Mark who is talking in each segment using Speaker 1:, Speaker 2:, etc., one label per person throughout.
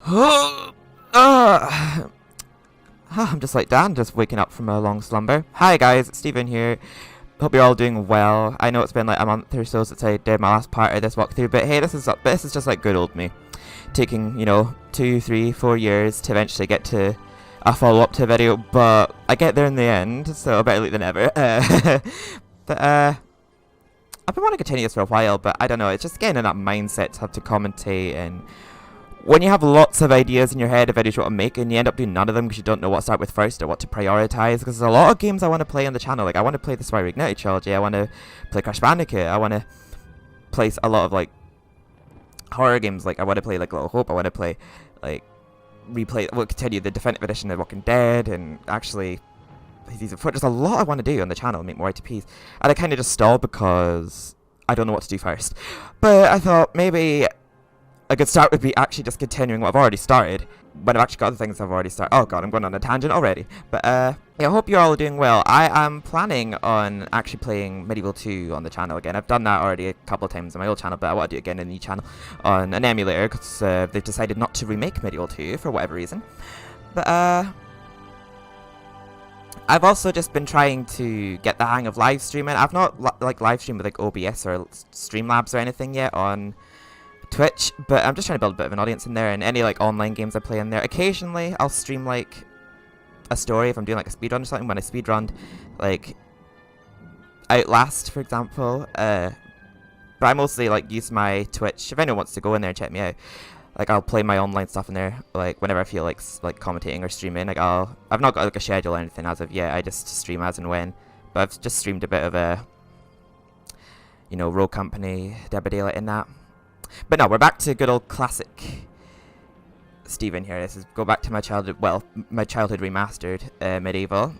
Speaker 1: I'm just like Dan, just waking up from a long slumber. Hi guys, it's Steven here. Hope you're all doing well. I know it's been like a month or so since I did my last part of this walkthrough, but hey, this is just like good old me. Taking, 2, 3, 4 years to eventually get to a follow-up to a video, but I get there in the end, so better late than ever. But I've been wanting to continue this for a while, but I don't know, it's just getting in that mindset to have to commentate, and when you have lots of ideas in your head of videos you want to make and you end up doing none of them because you don't know what to start with first or what to prioritize, because there's a lot of games I want to play on the channel. Like, I want to play the Spyro Ignited trilogy, I want to play Crash Bandicoot, I want to play a lot of like horror games, like I want to play like Little Hope, I want to play like continue the definitive edition of Walking Dead, and actually there's a lot I want to do on the channel, make more ITPs, and I kind of just stalled because I don't know what to do first. But I thought maybe a good start would be actually just continuing what I've already started, when I've actually got the things I've already started. Oh god, I'm going on a tangent already. But yeah, I hope you're all doing well. I am planning on actually playing MediEvil 2 on the channel again. I've done that already a couple of times on my old channel, but I want to do it again in the new channel on an emulator, because they've decided not to remake MediEvil 2 for whatever reason. But I've also just been trying to get the hang of live streaming. I've not live streamed with like OBS or Streamlabs or anything yet on Twitch, but I'm just trying to build a bit of an audience in there, and any like online games I play in there. Occasionally I'll stream like a story if I'm doing like a speedrun or something. When I speedrun like Outlast, for example, but I mostly like use my Twitch. If anyone wants to go in there and check me out, like I'll play my online stuff in there, like whenever I feel like commentating or streaming. Like I've not got like a schedule or anything as of yet, I just stream as and when. But I've just streamed a bit of a Rogue Company, Dead by Daylight in that. But no, we're back to good old classic Steven here. This is go back to my childhood remastered MediEvil.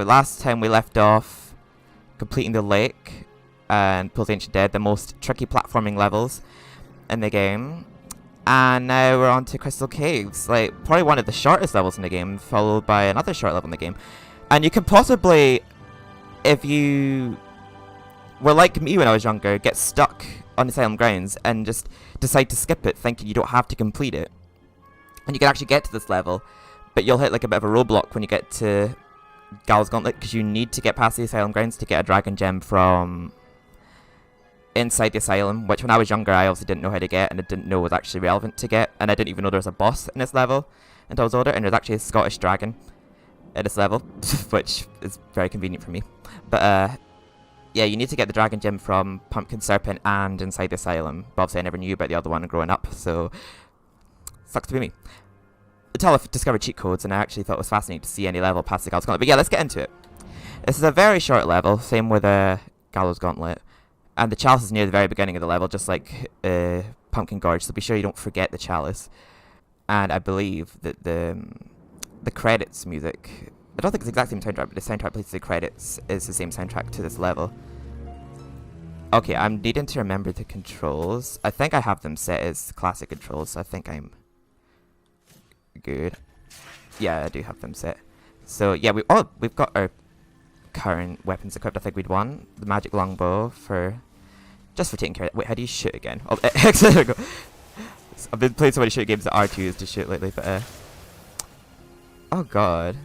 Speaker 1: Last time we left off completing the lake and Pulse Ancient Dead, the most tricky platforming levels in the game. And now we're on to Crystal Caves, like probably one of the shortest levels in the game, followed by another short level in the game. And you can possibly, if you were like me when I was younger, get stuck on Asylum Grounds and just decide to skip it, thinking you don't have to complete it. And you can actually get to this level, but you'll hit like a bit of a roadblock when you get to Gallows Gauntlet, because you need to get past the Asylum Grounds to get a Dragon Gem from inside the Asylum, which when I was younger I obviously didn't know how to get, and I didn't know was actually relevant to get, and I didn't even know there was a boss in this level until I was older, and there's actually a Scottish dragon at this level, which is very convenient for me. But yeah, you need to get the Dragon Gem from Pumpkin Serpent and inside the Asylum. But obviously I never knew about the other one growing up, so sucks to be me. Until I discovered cheat codes, and I actually thought it was fascinating to see any level past the Gallows Gauntlet. But yeah, let's get into it. This is a very short level, same with Gallows Gauntlet. And the chalice is near the very beginning of the level, just like Pumpkin Gorge, so be sure you don't forget the chalice. And I believe that the credits music, I don't think it's exactly the same soundtrack, but the soundtrack plays the credits is the same soundtrack to this level. Okay, I'm needing to remember the controls. I think I have them set as classic controls, so I think I'm good. Yeah, I do have them set. So yeah, we've got our current weapons equipped. I think we'd won the magic longbow just for taking care of. Wait, how do you shoot again? Oh, there we go. I've been playing so many shooting games that R2 is to shoot lately, but oh god.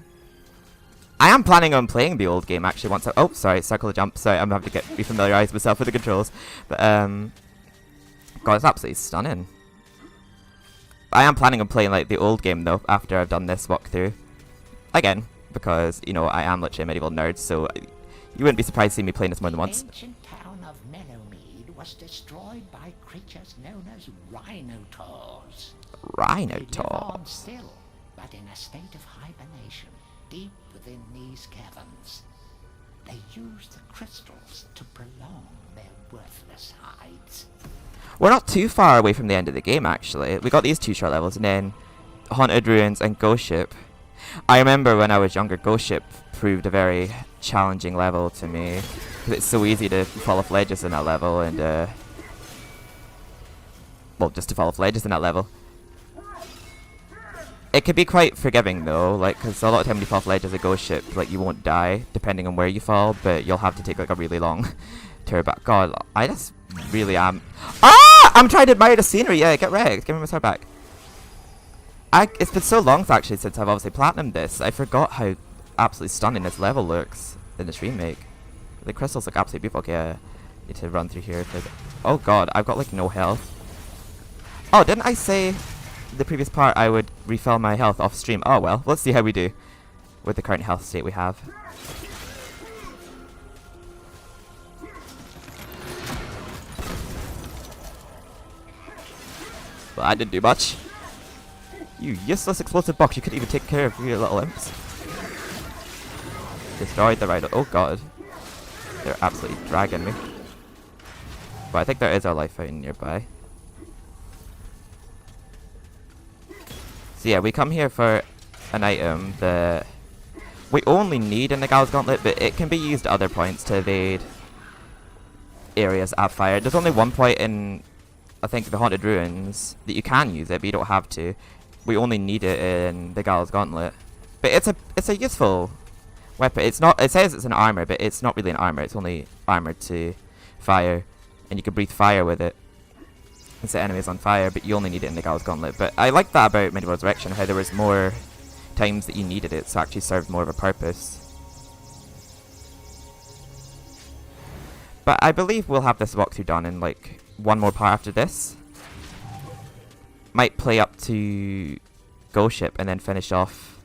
Speaker 1: I am planning on playing the old game actually once oh, sorry, circle the jump. Sorry, I'm having to refamiliarize myself with the controls. But god, it's absolutely stunning. I am planning on playing like the old game though after I've done this walkthrough. Again, because I am literally a MediEvil nerd, so you wouldn't be surprised to see me playing this more than once.
Speaker 2: The ancient town of Meadowmead was destroyed by creatures known as rhinotaurs.
Speaker 1: Rhinotaurs.
Speaker 2: They live on still, but in a state of hibernation, deep within these caverns. They use the crystals to prolong their worthless hides.
Speaker 1: We're not too far away from the end of the game actually. We got these two short levels and then Haunted Ruins and Ghost Ship. I remember when I was younger, Ghost Ship proved a very challenging level to me, because it's so easy to fall off ledges in that level, and well, just to fall off ledges in that level. It could be quite forgiving though, like, because a lot of time when you fall off ledges of Ghost Ship, like, you won't die depending on where you fall, but you'll have to take like a really long tour back. God, I just really am. Ah! I'm trying to admire the scenery. Yeah, get wrecked. Give me my sword back. It's been so long actually since I've obviously platinumed this. I forgot how absolutely stunning this level looks in this remake. The crystals look absolutely beautiful. Okay, I need to run through here. Oh god, I've got like no health. Oh, didn't I say the previous part I would refill my health off stream? Oh well, let's see how we do with the current health state we have. Well, I didn't do much. You useless explosive box, you couldn't even take care of your little imps. Destroyed the rider. Oh god. They're absolutely dragging me. But I think there is a life fountain nearby. So yeah, we come here for an item that we only need in the Gallows Gauntlet, but it can be used at other points to evade areas at fire. There's only one point in, I think, the Haunted Ruins that you can use it, but you don't have to. We only need it in the Gallows Gauntlet. But it's a useful weapon. It's not, it says it's an armor, but it's not really an armor. It's only armor to fire, and you can breathe fire with it and set enemies on fire, but you only need it in the Gallows Gauntlet. But I like that about MediEvil Resurrection, how there was more times that you needed it, so it actually served more of a purpose. But I believe we'll have this walkthrough done in like one more part after this. Might play up to Ghost Ship and then finish off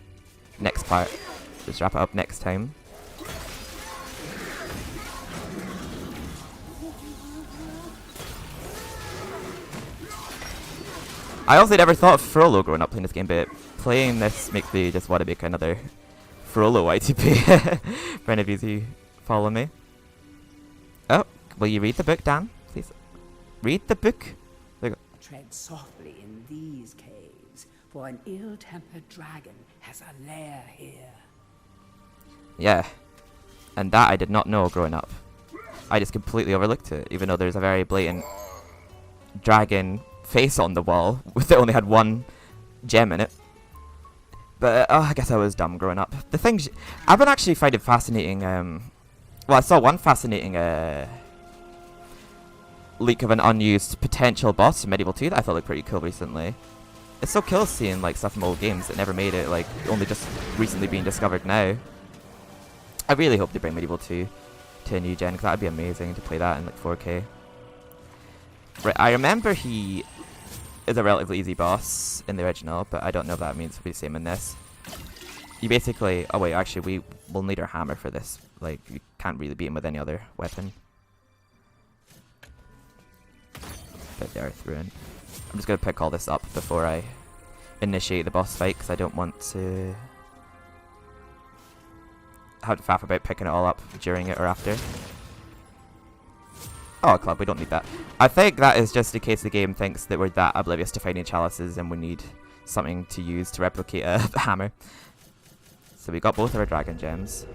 Speaker 1: next part. Just wrap it up next time. I also never thought of Frollo growing up playing this game, but playing this makes me just want to make another Frollo ITP for any of you who follow me. Oh, will you read the book, Dan? Please. Read the book. There you go.
Speaker 3: Tread softly in these caves, for an ill-tempered dragon has a lair here.
Speaker 1: Yeah. And that I did not know growing up. I just completely overlooked it, even though there's a very blatant dragon face on the wall that only had one gem in it. But I guess I was dumb growing up. The things I've been actually finding fascinating. Well, I saw one fascinating leak of an unused potential boss in MediEvil 2 that I thought looked pretty cool recently. It's so cool seeing like stuff from old games that never made it, like only just recently being discovered now. I really hope they bring MediEvil 2 to a new gen, because that'd be amazing to play that in like 4K. Right, I remember he is a relatively easy boss in the original, but I don't know if that means it'll be the same in this. You basically... Oh wait, actually we'll need our hammer for this. Like, you can't really beat him with any other weapon. Bit the earth ruin. I'm just gonna pick all this up before I initiate the boss fight, because I don't want to have to faff about picking it all up during it or after. Oh, club, we don't need that. I think that is just in case the game thinks that we're that oblivious to finding chalices and we need something to use to replicate a hammer. So we got both of our dragon gems.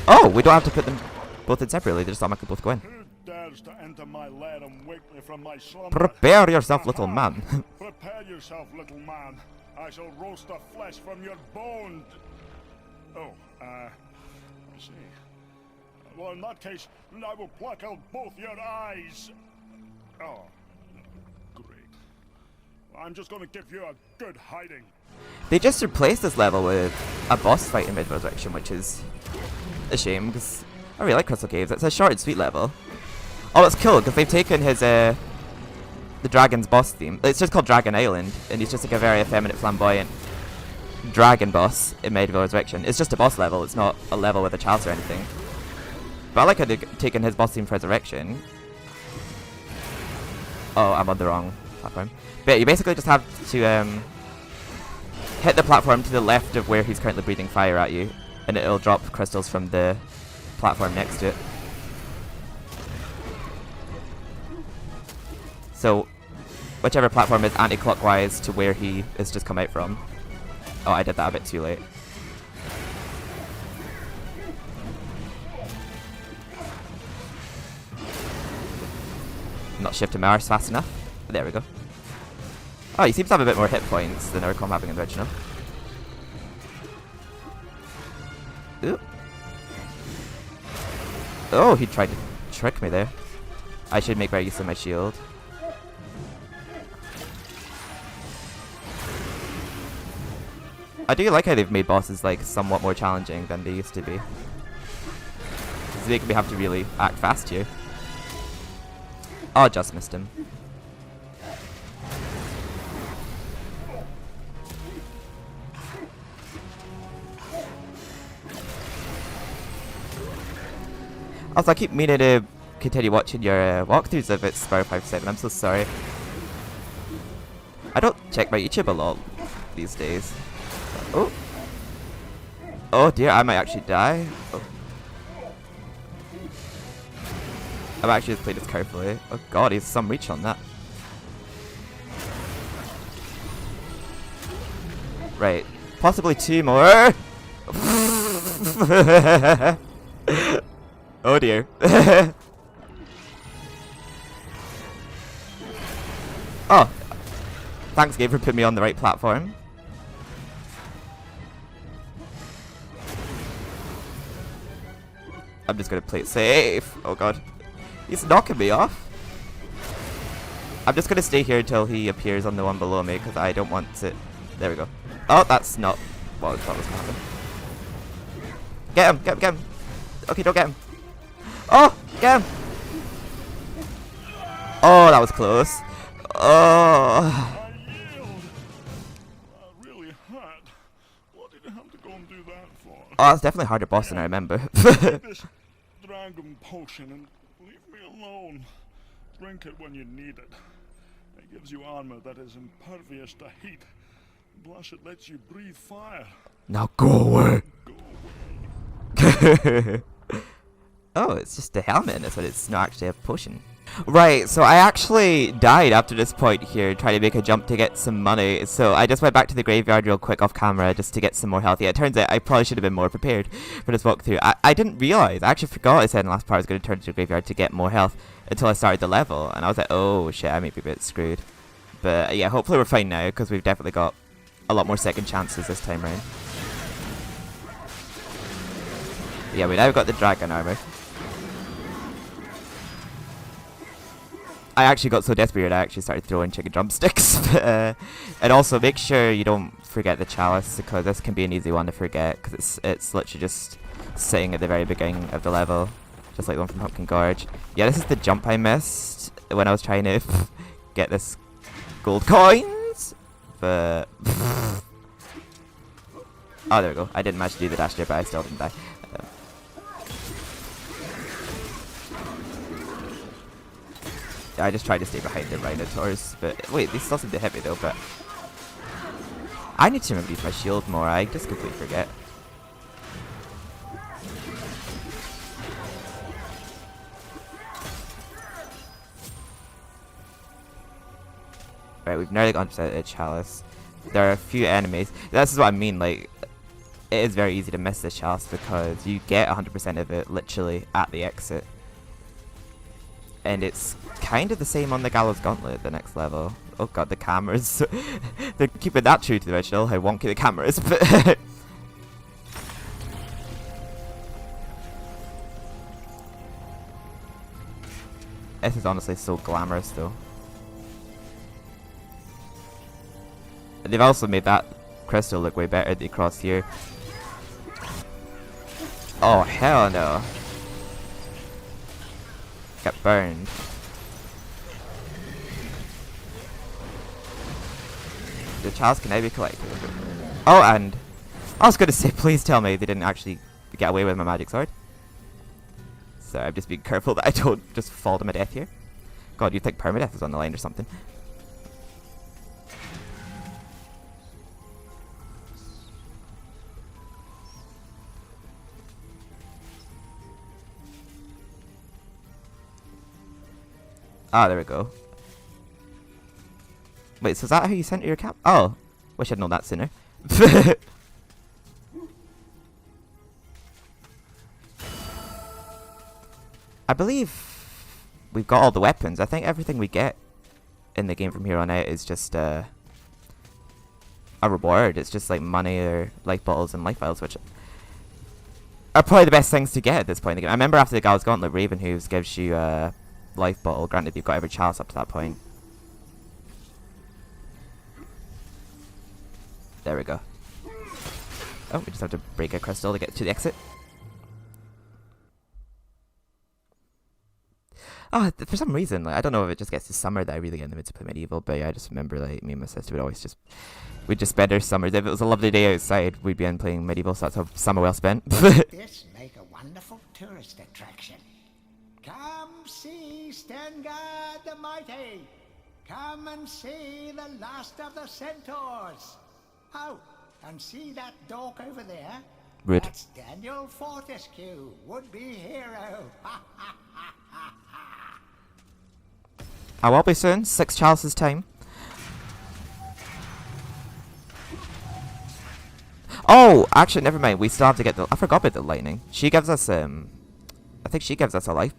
Speaker 1: Oh, we don't have to put them both in separately, they just automatically both go in.
Speaker 4: Who dares to enter my lair and wake me from my slumber?
Speaker 1: Prepare yourself, little man.
Speaker 4: Prepare yourself, little man. I shall roast the flesh from your bones. Oh, I see. Well, in that case, I will pluck out both your eyes. Oh, great. I'm just gonna give you a good hiding.
Speaker 1: They just replaced this level with a boss fight in MediEvil Resurrection, which is a shame, because I really like Crystal Caves. It's a short and sweet level. Oh, it's cool, because they've taken his, the dragon's boss theme. It's just called Dragon Island, and he's just like a very effeminate, flamboyant dragon boss in MediEvil Resurrection. It's just a boss level, it's not a level with a chalice or anything. But I like how they've taken his boss theme for Resurrection. Oh, I'm on the wrong platform. But yeah, you basically just have to hit the platform to the left of where he's currently breathing fire at you, and it'll drop crystals from the platform next to it. So, whichever platform is anti-clockwise to where he has just come out from. Oh, I did that a bit too late. Not shifting my arse fast enough. There we go. Oh, he seems to have a bit more hit points than I recall having in the original. Ooh. Oh, he tried to trick me there. I should make better use of my shield. I do like how they've made bosses like somewhat more challenging than they used to be. It's making me have to really act fast here. Oh, just missed him. Also, I keep meaning to continue watching your walkthroughs of it, Spyro57. I'm so sorry. I don't check my YouTube a lot these days. Oh. Oh dear, I might actually die. Oh. I've actually just played this carefully. Oh god, he's some reach on that. Right. Possibly 2 more. Oh dear. Oh. Thanks, Gabe, for putting me on the right platform. I'm just gonna play it safe. Oh god. He's knocking me off. I'm just gonna stay here until he appears on the one below me, because I don't want to... There we go. Oh, that's not what I thought was gonna happen. Get him! Get him! Get him! Okay, don't get him. Oh! Get him! Oh, that was close. Oh... Oh, that's definitely a harder boss than I remember.
Speaker 4: Take this dragon potion and leave me alone. Drink it when you need it. It gives you armor that is impervious to heat. Plus, it lets you breathe fire.
Speaker 1: Now go away.
Speaker 4: Go away.
Speaker 1: Oh, it's just a helmet, but it's not actually a potion. Right, so I actually died after this point here, trying to make a jump to get some money. So I just went back to the graveyard real quick off camera just to get some more health. Yeah, it turns out I probably should have been more prepared for this walkthrough. I didn't realize, I actually forgot I said in the last part I was going to turn to the graveyard to get more health until I started the level. And I was like, oh shit, I may be a bit screwed. But yeah, hopefully we're fine now, because we've definitely got a lot more second chances this time around. Yeah, we now got the dragon armor. I actually got so desperate I actually started throwing chicken drumsticks. And also make sure you don't forget the chalice, because this can be an easy one to forget, because it's literally just sitting at the very beginning of the level, just like the one from Pumpkin Gorge. Yeah, this is the jump I missed when I was trying to get this gold coins, but oh, there we go. I didn't manage to do the dash there, but I still didn't die. I just tried to stay behind the Rhinotaurs, but wait, they still seem to hit me though, but I need to remember to use my shield more, I just completely forget. Right, we've nearly gone to the chalice. There are a few enemies. This is what I mean, like, it is very easy to miss this chalice because you get 100% of it literally at the exit. And it's kind of the same on the Gallows Gauntlet, the next level. Oh god, the cameras. They're keeping that true to the original, how wonky the camera is, but... This is honestly so glamorous though. They've also made that crystal look way better than across here. Oh hell no. Get burned. The chalice can now be collected. Oh, and I was going to say, please tell me they didn't actually get away with my magic sword. So I'm just being careful that I don't just fall to my death here. God, you'd think permadeath was on the line or something. Ah, there we go. Wait, so is that how you center your cap? Oh, wish I'd known that sooner. I believe we've got all the weapons. I think everything we get in the game from here on out is just a reward. It's just like money or life bottles and life vials, which are probably the best things to get at this point in the game. I remember after the Gallows Gauntlet, Raven Hooves gives you a life bottle. Granted, you've got every chalice up to that point. There we go. Oh, we just have to break a crystal to get to the exit. Oh, for some reason, like, I don't know if it just gets to summer that I really get in the mood to play MediEvil, but yeah, I just remember, like, me and my sister would always just... We'd just spend our summers. If it was a lovely day outside, we'd be in playing MediEvil, so that's how summer well spent.
Speaker 2: This make a wonderful tourist attraction. Come see Stengard the Mighty. Come and see the last of the centaurs. Oh, and see that dork over there?
Speaker 1: Rude.
Speaker 2: That's Daniel Fortescue, would-be hero.
Speaker 1: I will be soon. 6 Chalice's time. Oh, actually, never mind. We still have to get the... I forgot about the lightning. She gives us, I think she gives us a life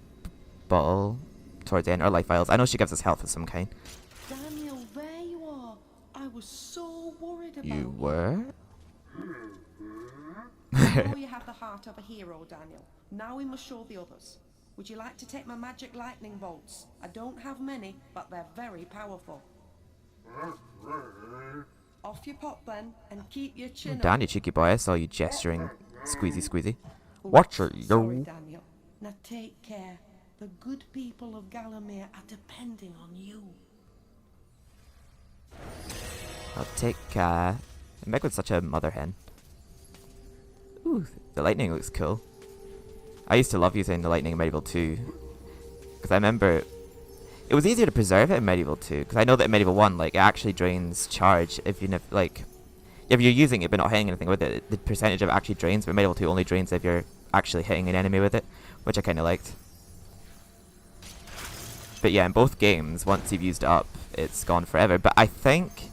Speaker 1: bottle towards the end, or life vials. I know she gives us health of some kind.
Speaker 5: Daniel, there you are. I was so worried about
Speaker 1: You were?
Speaker 5: I know you have the heart of a hero, Daniel. Now we must show the others. Would you like to take my magic lightning bolts? I don't have many, but they're very powerful. Off you pop then, and keep your chin
Speaker 1: Dan,
Speaker 5: up.
Speaker 1: you cheeky boy. I saw you gesturing squeezy squeezy.
Speaker 5: Oh,
Speaker 1: Watch her,
Speaker 5: sorry,
Speaker 1: yo.
Speaker 5: Daniel. Now take care. The good people of Gallamere are depending on you.
Speaker 1: I'll take, Meg was such a mother hen. Ooh, the lightning looks cool. I used to love using the lightning in MediEvil 2. Because I remember... It was easier to preserve it in MediEvil 2. Because I know that in MediEvil 1, like, it actually drains charge if you, like... If you're using it but not hitting anything with it, the percentage of it actually drains. But MediEvil 2 only drains if you're actually hitting an enemy with it. Which I kind of liked. But yeah, in both games, once you've used it up, it's gone forever. But I think...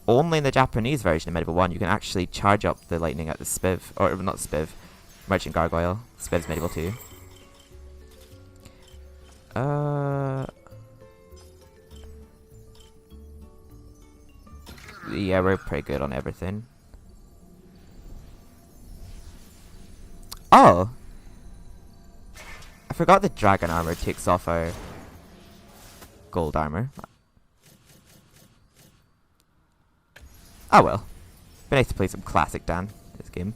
Speaker 1: Only in the Japanese version of MediEvil 1, you can actually charge up the lightning at the Spiv. Or, not Spiv. Merchant Gargoyle. Spiv's MediEvil 2. Yeah, we're pretty good on everything. Oh! I forgot the dragon armor takes off our gold armor. Oh well. Be nice to play some classic Dan this game.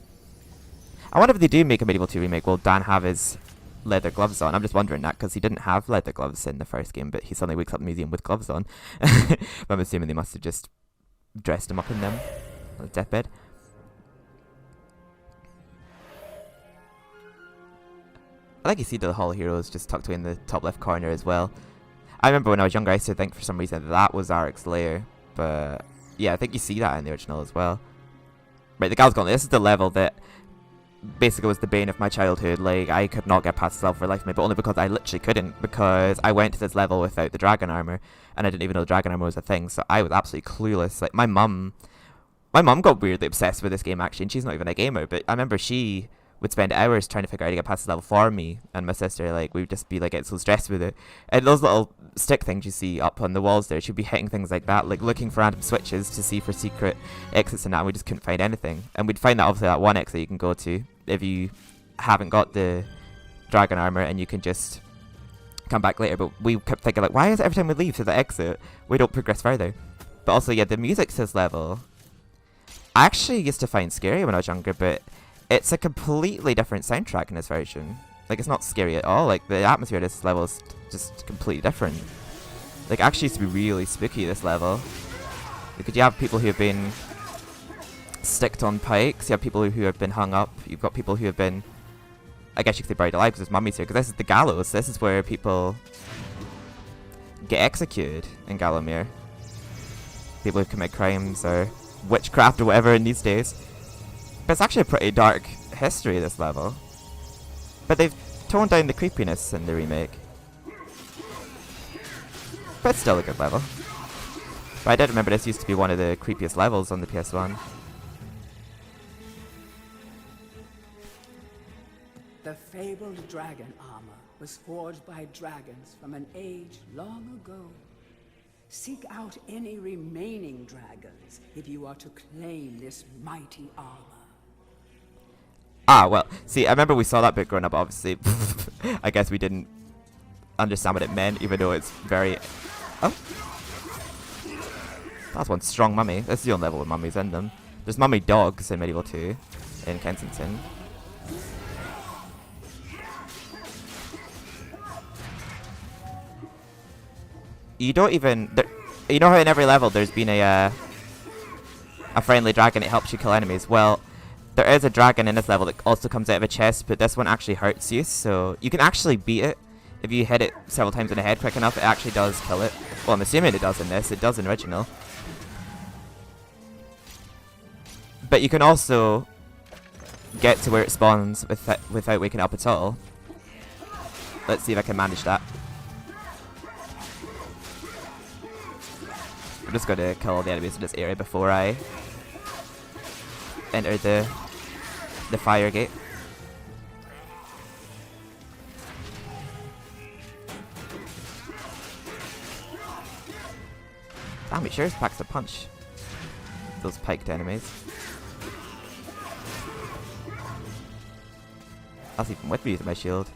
Speaker 1: I wonder if they do make a MediEvil 2 remake, will Dan have his leather gloves on? I'm just wondering that, because he didn't have leather gloves in the first game, but he suddenly wakes up in the museum with gloves on. But I'm assuming they must have just dressed him up in them on his deathbed. I like you see the Hall of Heroes just tucked away in the top left corner as well. I remember when I was younger, I used to think for some reason that was Arek's lair, but yeah, I think you see that in the original as well. Right, the Gallows Gauntlet. This is the level that basically was the bane of my childhood. Like, I could not get past this level for life of me, but only because I literally couldn't, because I went to this level without the dragon armor, and I didn't even know the dragon armor was a thing, so I was absolutely clueless. Like, my mum got weirdly obsessed with this game, actually, and she's not even a gamer, but I remember she would spend hours trying to figure out how to get past the level for me and my sister. Like, we would just be like getting so stressed with it. And those little stick things you see up on the walls there, she'd be hitting things like that, like looking for random switches to see for secret exits and that, and we just couldn't find anything. And we'd find that obviously that one exit you can go to if you haven't got the dragon armor, and you can just come back later. But we kept thinking, like, why is it every time we leave to the exit we don't progress further? But also, yeah, the music to this level I actually used to find scary when I was younger, but it's a completely different soundtrack in this version. Like, it's not scary at all. Like, the atmosphere of this level is just completely different. Like, it actually used to be really spooky, this level. Because you have people who have been sticked on pikes, you have people who have been hung up, you've got people who have been, I guess you could say, buried alive because there's mummies here. Because this is the gallows. This is where people get executed in Gallamere. People who commit crimes or witchcraft or whatever in these days. But it's actually a pretty dark history, this level. But they've toned down the creepiness in the remake. But it's still a good level. But I did remember this used to be one of the creepiest levels on the PS1.
Speaker 3: The fabled dragon armor was forged by dragons from an age long ago. Seek out any remaining dragons if you are to claim this mighty armor.
Speaker 1: Ah, well, see, I remember we saw that bit growing up, obviously. I guess we didn't understand what it meant, even though it's very... Oh. That's one strong mummy. This is the only level with mummies in them. There's mummy dogs in MediEvil 2. in Kensington. You don't even... you know how in every level there's been a friendly dragon that helps you kill enemies? Well, there is a dragon in this level that also comes out of a chest, but this one actually hurts you, so you can actually beat it. If you hit it several times in the head quick enough, it actually does kill it. Well, I'm assuming it does in this. It does in original. But you can also get to where it spawns without waking up at all. Let's see if I can manage that. I'm just going to kill all the enemies in this area before I enter the fire gate. Damn, it sure packs a punch. Those piked enemies. That's even with me using my shield.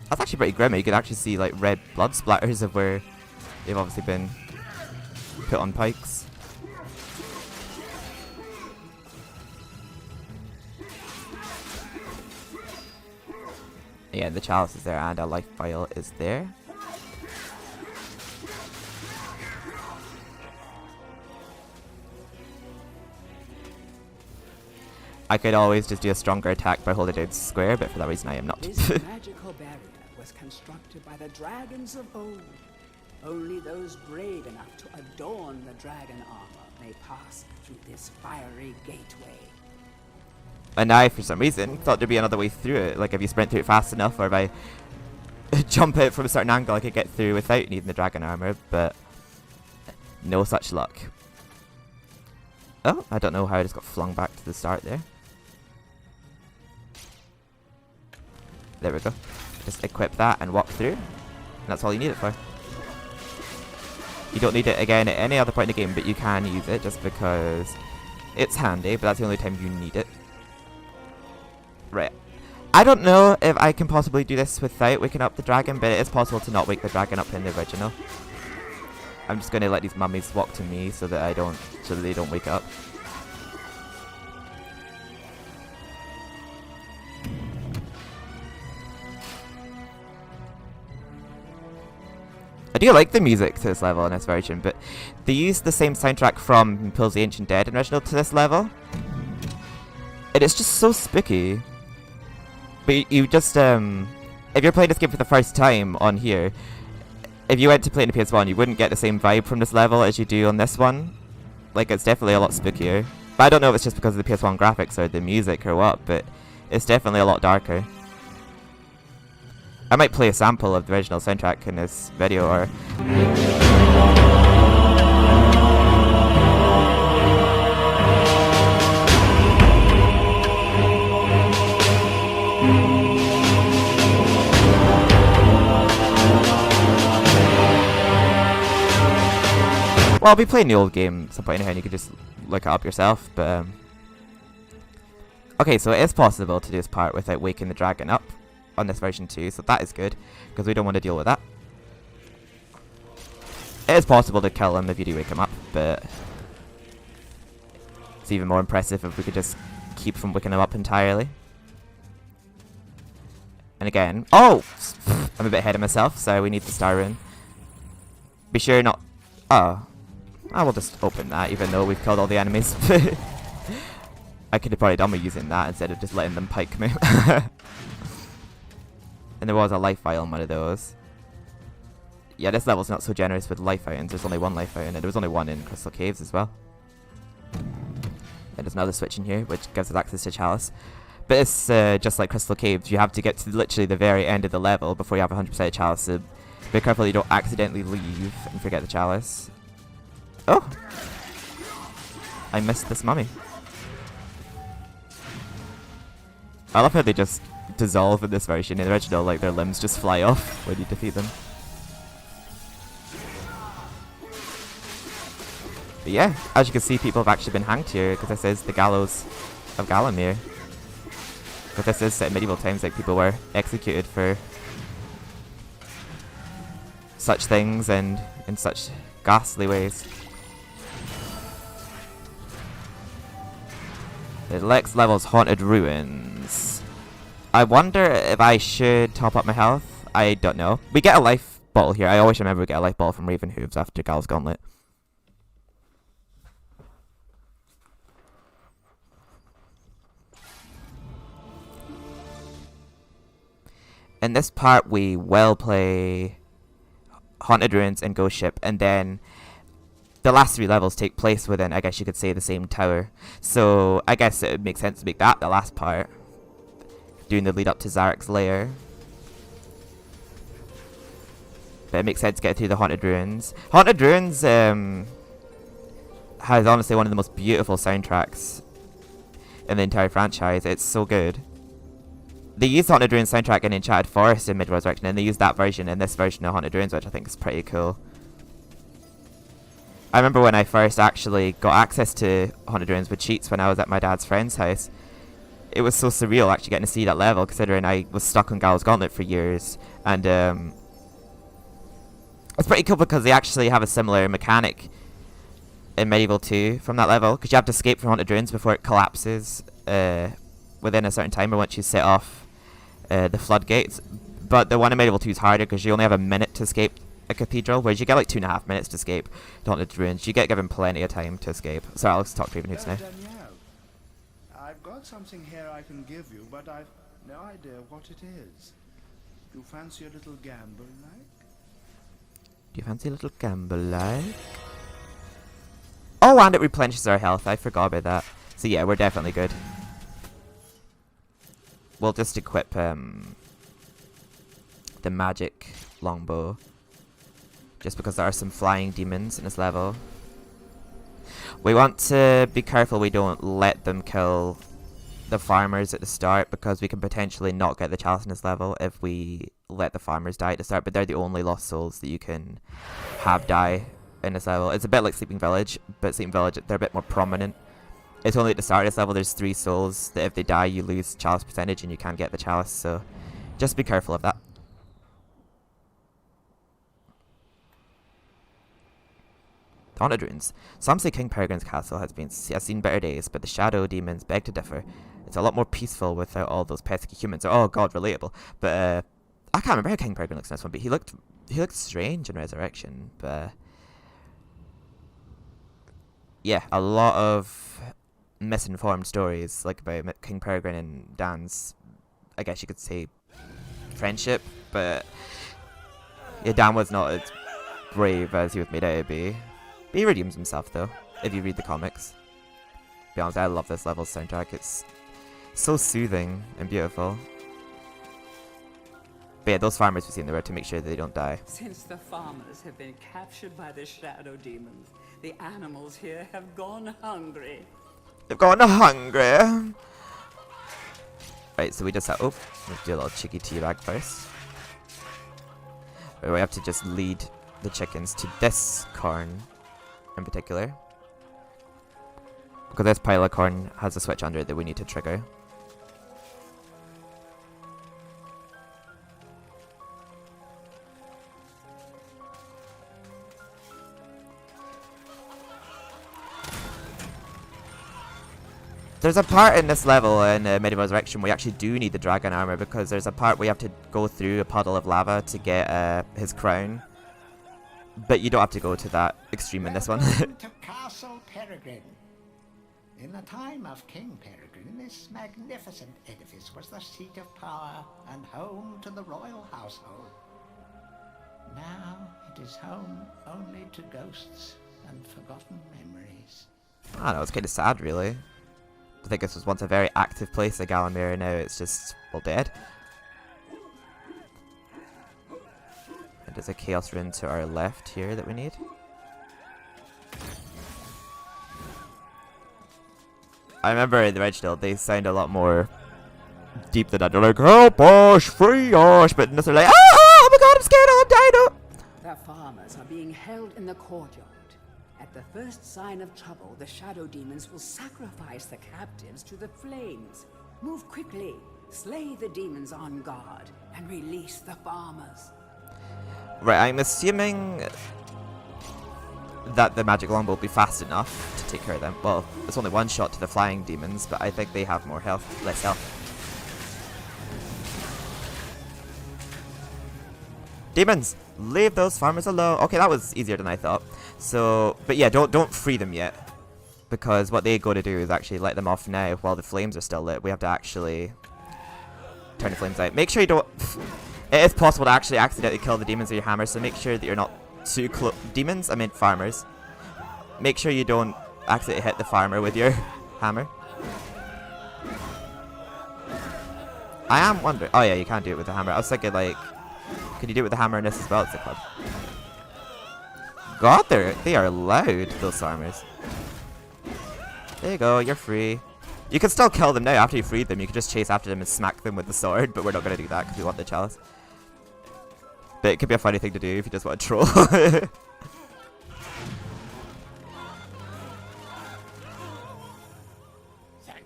Speaker 1: That's actually pretty grim. You can actually see like red blood splatters of where they've obviously been put on pikes. Yeah, the chalice is there and a life vial is there. I could always just do a stronger attack by holding down square, but for that reason I am not.
Speaker 3: This magical barrier was constructed by the dragons of old. Only those brave enough to adorn the dragon armor may pass through this fiery gateway.
Speaker 1: And I, for some reason, thought there'd be another way through it. Like if you sprint through it fast enough, or if I jump out from a certain angle, I could get through without needing the dragon armor, but no such luck. Oh, I don't know how I just got flung back to the start there. There we go. Just equip that and walk through. And that's all you need it for. You don't need it again at any other point in the game, but you can use it just because it's handy, but that's the only time you need it. Right. I don't know if I can possibly do this without waking up the dragon, but it is possible to not wake the dragon up in the original. I'm just going to let these mummies walk to me so that they don't wake up. I do like the music to this level in this version, but they used the same soundtrack from Pulls the Ancient Dead in original to this level. And it's just so spooky. But you just, if you're playing this game for the first time on here, if you went to play in the PS1, you wouldn't get the same vibe from this level as you do on this one. Like, it's definitely a lot spookier. But I don't know if it's just because of the PS1 graphics or the music or what, but it's definitely a lot darker. I might play a sample of the original soundtrack in this video, or... Well, I'll be playing the old game at some point in here and you can just look it up yourself, but... Okay, so it is possible to do this part without waking the dragon up on this version too, so that is good, because we don't want to deal with that. It is possible to kill him if you do wake him up, but... It's even more impressive if we could just keep from waking him up entirely. And again... Oh! I'm a bit ahead of myself, so we need the star rune. Be sure not... Oh. I will just open that, even though we've killed all the enemies. I could have probably done with using that instead of just letting them pike me. And there was a life vial in one of those. Yeah, this level's not so generous with life items. There's only one life item, and there was only one in Crystal Caves as well. And there's another switch in here, which gives us access to Chalice. But it's just like Crystal Caves. You have to get to literally the very end of the level before you have 100% Chalice. So be careful you don't accidentally leave and forget the Chalice. Oh! I missed this mummy. I love how they just dissolve in this version. In the original, like, their limbs just fly off when you defeat them. But yeah, as you can see, people have actually been hanged here, because this is the Gallows of Gallowmere. But this is set in medieval times, like, people were executed for such things and in such ghastly ways. The next level's Haunted Ruins. I wonder if I should top up my health. I don't know. We get a life bottle here. I always remember we get a life bottle from Raven Hooves after Gallows Gauntlet. In this part, we will play Haunted Ruins and Ghost Ship, and then the last 3 levels take place within, I guess you could say, the same tower. So I guess it would make sense to make that the last part, doing the lead up to Zarek's lair. But it makes sense to get through the Haunted Ruins. Haunted Ruins has honestly one of the most beautiful soundtracks in the entire franchise. It's so good. They used Haunted Ruins soundtrack in Enchanted Forest in Mid-Resurrection, and they used that version in this version of Haunted Ruins, which I think is pretty cool. I remember when I first actually got access to Haunted Ruins with cheats when I was at my dad's friend's house. It was so surreal actually getting to see that level, considering I was stuck on Gallows Gauntlet for years. And it's pretty cool because they actually have a similar mechanic in MediEvil 2 from that level, because you have to escape from Haunted Ruins before it collapses within a certain time, or once you set off the floodgates. But the one in MediEvil 2 is harder because you only have a minute to escape a cathedral, whereas you get like 2.5 minutes to escape Haunted Ruins. You get given plenty of time to escape. So I'll talk to Raven Hooves now.
Speaker 6: Danielle, I've got something here I can give you, but I've no idea what it is. Do you fancy a little gamble, like?
Speaker 1: Do you fancy a little gamble, like? Oh, and it replenishes our health. I forgot about that. So yeah, we're definitely good. We'll just equip the magic longbow, just because there are some flying demons in this level. We want to be careful we don't let them kill the farmers at the start, because we can potentially not get the chalice in this level if we let the farmers die at the start, but they're the only lost souls that you can have die in this level. It's a bit like Sleeping Village, but Sleeping Village, they're a bit more prominent. It's only at the start of this level there's 3 souls that if they die you lose chalice percentage and you can't get the chalice, so just be careful of that. Haunted Ruins. Some say King Peregrine's castle has seen better days, but the shadow demons beg to differ. It's a lot more peaceful without all those pesky humans. Oh god, relatable. But I can't remember how King Peregrine looks in this one, but he looked strange in Resurrection. But yeah, a lot of misinformed stories like about King Peregrine and Dan's, I guess you could say, friendship. But yeah, Dan was not as brave as he was made out to be. But he redeems himself though, if you read the comics. To be honest, I love this level's soundtrack. It's so soothing and beautiful. But yeah, those farmers we see in the road to make sure that they don't die.
Speaker 3: Since the farmers have been captured by the shadow demons, the animals here have gone hungry.
Speaker 1: They've gone hungry! Right, so we just have... Oh, let's do a little cheeky teabag first. We have to just lead the chickens to this corn in particular, because this pile of corn has a switch under it that we need to trigger. There's a part in this level in MediEvil Resurrection where you actually do need the dragon armor, because there's a part where you have to go through a puddle of lava to get his crown. But you don't have to go to that extreme in this one.
Speaker 2: Welcome to Castle Peregrine. In the time of King Peregrine, this magnificent edifice was the seat of power and home to the royal household. Now it is home only to ghosts and forgotten memories.
Speaker 1: I don't know, it's kind of sad really. I think this was once a very active place at Galamir, and now it's just, well, dead. And there's a Chaos Rune to our left here that we need. I remember in the original, they sound a lot more deep than that. They're like, help us, free us, but in this they're like, oh my god, I'm scared, I'm dying.
Speaker 3: The farmers are being held in the courtyard. At the first sign of trouble, the shadow demons will sacrifice the captives to the flames. Move quickly, slay the demons on guard, and release the farmers.
Speaker 1: Right, I'm assuming that the magic longbow will be fast enough to take care of them. Well, it's only one shot to the flying demons, but I think they have more health, less health. Demons, leave those farmers alone. Okay, that was easier than I thought. So, but yeah, don't free them yet, because what they go to do is actually let them off now while the flames are still lit. We have to actually turn the flames out. Make sure you don't. It is possible to actually accidentally kill the demons with your hammer, so make sure that you're not too close. Demons? I mean farmers. Make sure you don't accidentally hit the farmer with your hammer. I am wondering. Oh yeah, you can't do it with the hammer. I was thinking like, can you do it with the hammer in this as well? It's a club. God, they are loud, those farmers. There you go, you're free. You can still kill them now after you freed them. You can just chase after them and smack them with the sword, but we're not going to do that because we want the chalice. But it could be a funny thing to do if you just want to troll.
Speaker 7: Thank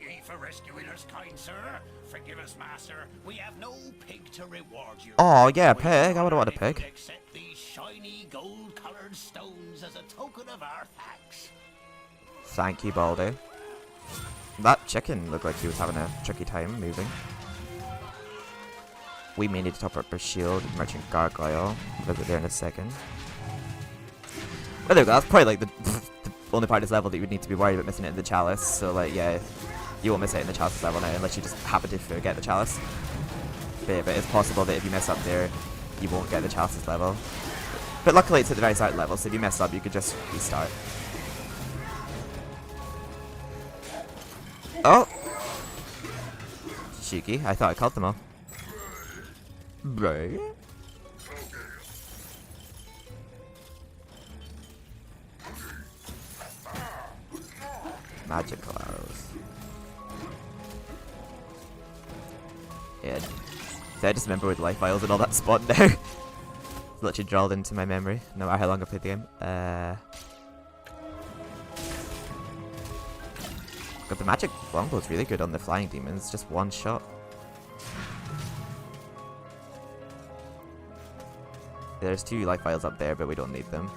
Speaker 7: ye for rescuing us, kind sir. Forgive us, master. We have no pig to reward you.
Speaker 1: Oh yeah, pig. I would want a pig.
Speaker 7: Accept these shiny gold-colored stones as a token of our thanks.
Speaker 1: Thank you, Baldy. That chicken looked like he was having a tricky time moving. We may need to top up our shield. Merchant Gargoyle. We'll visit there in a second. Well, there we go. That's probably like the only part of this level that you would need to be worried about missing it in the chalice. So like, yeah, you won't miss it in the chalice level now unless you just happen to forget the chalice. But it's possible that if you mess up there, you won't get the chalice's level. But luckily it's at the very start level, so if you mess up, you could just restart. Oh! Cheeky. I thought I caught them all. Right. Magic clouds. Yeah. So I just remember with life vials and all that spot now. It's literally drilled into my memory, no matter how long I played the game. God, the magic longbow is really good on the flying demons, just one shot. There's 2 life vials up there, but we don't need them.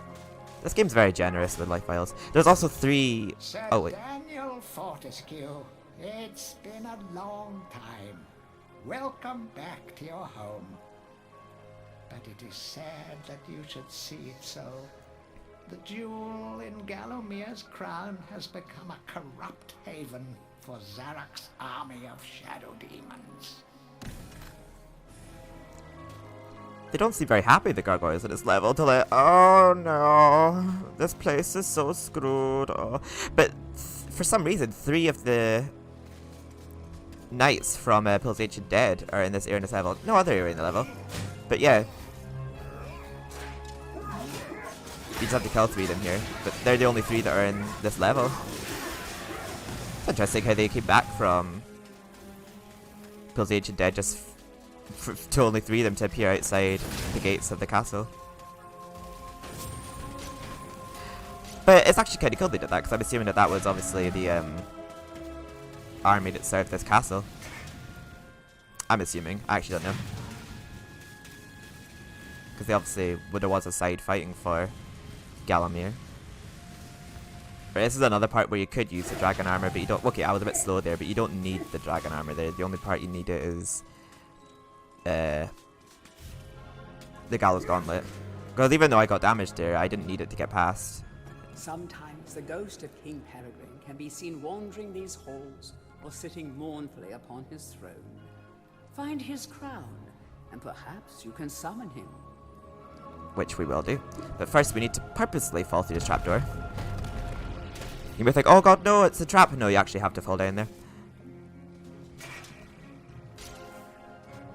Speaker 1: This game's very generous with life vials. There's also 3...
Speaker 2: Sir
Speaker 1: oh, wait.
Speaker 2: Daniel Fortescue, it's been a long time. Welcome back to your home. But it is sad that you should see it so. The jewel in Gallowmere's crown has become a corrupt haven for Zarok's army of shadow demons.
Speaker 1: They don't seem very happy, the gargoyles at this level. They're like, oh no, this place is so screwed. Oh. But for some reason, 3 of the knights from Pill's Ancient Dead are in this area in this level. No other area in the level. But yeah. You just have to kill 3 of them here. But they're the only 3 that are in this level. It's interesting how they came back from Pill's Ancient Dead just to only 3 of them to appear outside the gates of the castle. But it's actually kind of cool they did that, because I'm assuming that that was obviously the army that served this castle. I'm assuming. I actually don't know. Because they obviously there was a side fighting for Gallowmere. But this is another part where you could use the dragon armor, but you don't. Okay, I was a bit slow there, but you don't need the dragon armor there. The only part you need it is the Gallows Gauntlet. Because even though I got damaged there, I didn't need it to get past.
Speaker 3: Sometimes the ghost of King Peregrine can be seen wandering these halls or sitting mournfully upon his throne. Find his crown, and perhaps you can summon him.
Speaker 1: Which we will do. But first we need to purposely fall through this trapdoor. You may think, oh god, no, it's a trap. No, you actually have to fall down there.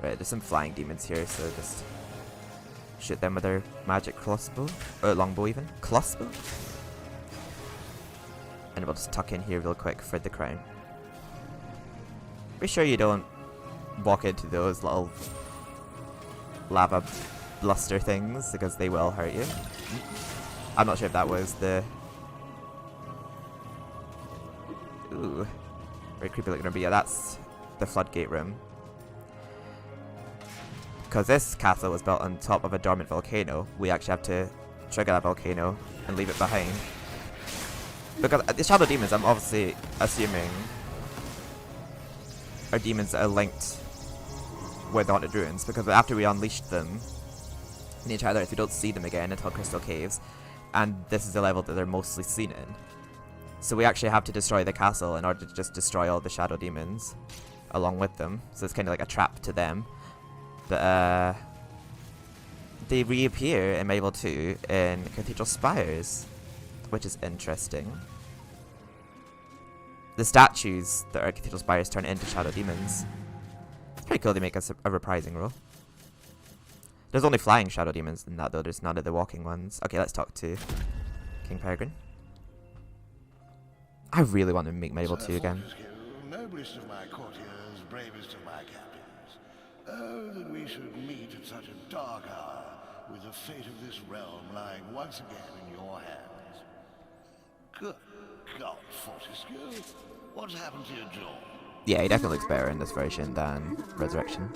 Speaker 1: Right, there's some flying demons here, so just shoot them with our magic crossbow. Or longbow even. Crossbow? And we'll just tuck in here real quick for the crown. Be sure you don't walk into those little lava bluster things, because they will hurt you. I'm not sure if that was the... Ooh. Very creepy looking, but yeah, that's the floodgate room. Because this castle was built on top of a dormant volcano, we actually have to trigger that volcano and leave it behind. Because the Shadow Demons, I'm obviously assuming, are demons that are linked with the Haunted Ruins, because after we unleashed them in the entire Earth, we don't see them again until Crystal Caves, and this is the level that they're mostly seen in. So we actually have to destroy the castle in order to just destroy all the Shadow Demons along with them. So it's kind of like a trap to them. But they reappear in MediEvil 2 in Cathedral Spires, which is interesting. The statues that are Cathedral Spires turn into Shadow Demons. It's pretty cool they make a reprising role. There's only flying Shadow Demons in that though, there's none of the walking ones. Okay, let's talk to King Peregrine. I really want to make MediEvil 2 again.
Speaker 8: Noblest of my courtiers, bravest of my captains. Oh, that we should meet at such a dark hour, with the fate of this realm lying once again in your hands. Good God, Fortescue, what's happened to your jaw?
Speaker 1: Yeah, he definitely looks better in this version than Resurrection.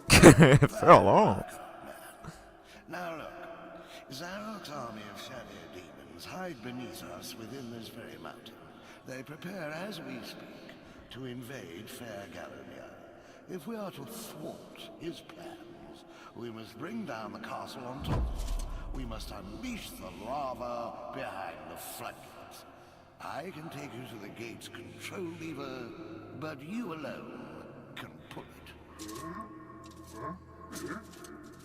Speaker 1: For a long.
Speaker 8: Now look, Zarok's army of shadow demons hide beneath us within this very mountain. They prepare as we speak to invade Fair Gallonia. If we are to thwart his plans, we must bring down the castle on top. We must unleash the lava behind the floodgates. I can take you to the gate's control lever, but you alone can pull it.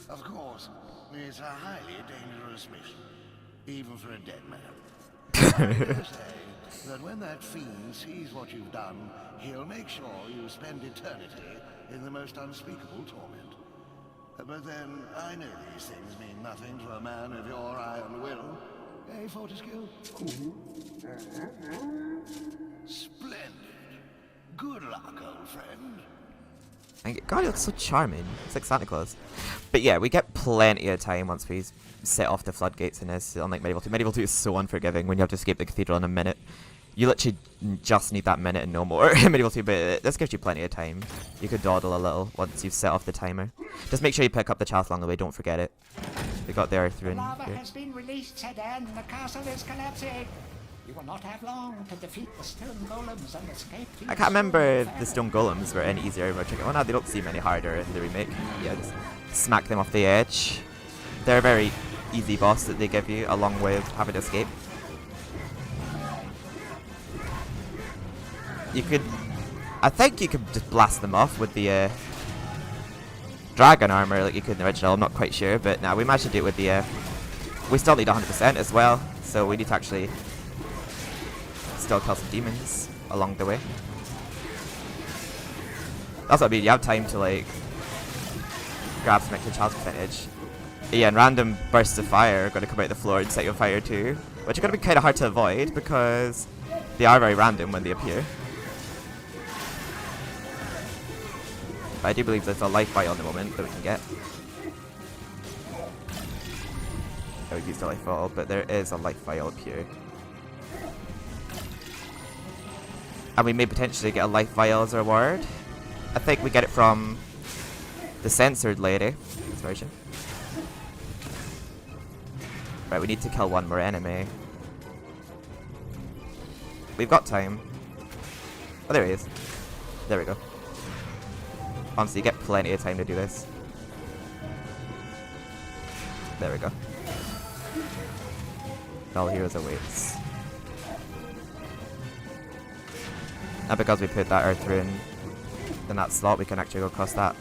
Speaker 8: Of course, it's a highly dangerous mission, even for a dead man. I dare say that when that fiend sees what you've done, he'll make sure you spend eternity in the most unspeakable torment. But then, I know these things mean nothing to a man of your iron will. Eh, Fortescue? Splendid. Good luck, old friend.
Speaker 1: God, he looks so charming. It's like Santa Claus. But yeah, we get plenty of time once we set off the floodgates in this, unlike MediEvil 2. MediEvil 2 is so unforgiving when you have to escape the cathedral in a minute. You literally just need that minute and no more in MediEvil 2, but this gives you plenty of time. You could dawdle a little once you've set off the timer. Just make sure you pick up the chalice along the way, don't forget it. We got the Earth Rune
Speaker 2: Lava
Speaker 1: here.
Speaker 2: has been released, Sedan. The castle is collapsing. You will not have long to defeat the stone golems and escape to
Speaker 1: I can't remember if the stone golems were any easier or tricky. Oh no, they don't seem any harder in the remake. Yeah, just smack them off the edge. They're a very easy boss that they give you, along with having to escape. You could... I think you could just blast them off with the dragon armor like you could in the original. I'm not quite sure, but now we managed to do it with the... we still need 100% as well, so we need to actually still kill some demons along the way. That's what I mean, you have time to like grab some extra chalice percentage. Yeah, and random bursts of fire are going to come out of the floor and set you on fire too, which are going to be kind of hard to avoid because they are very random when they appear. But I do believe there's a life vial at the moment that we can get. I would use the life vial, but there is a life vial up here. And we may potentially get a life vial as a reward. I think we get it from the censored lady, this version. Right, we need to kill one more enemy. We've got time. Oh, there he is. There we go. Honestly, you get plenty of time to do this. There we go. All heroes awaits. And because we put that Earth Rune in that slot, we can actually go across that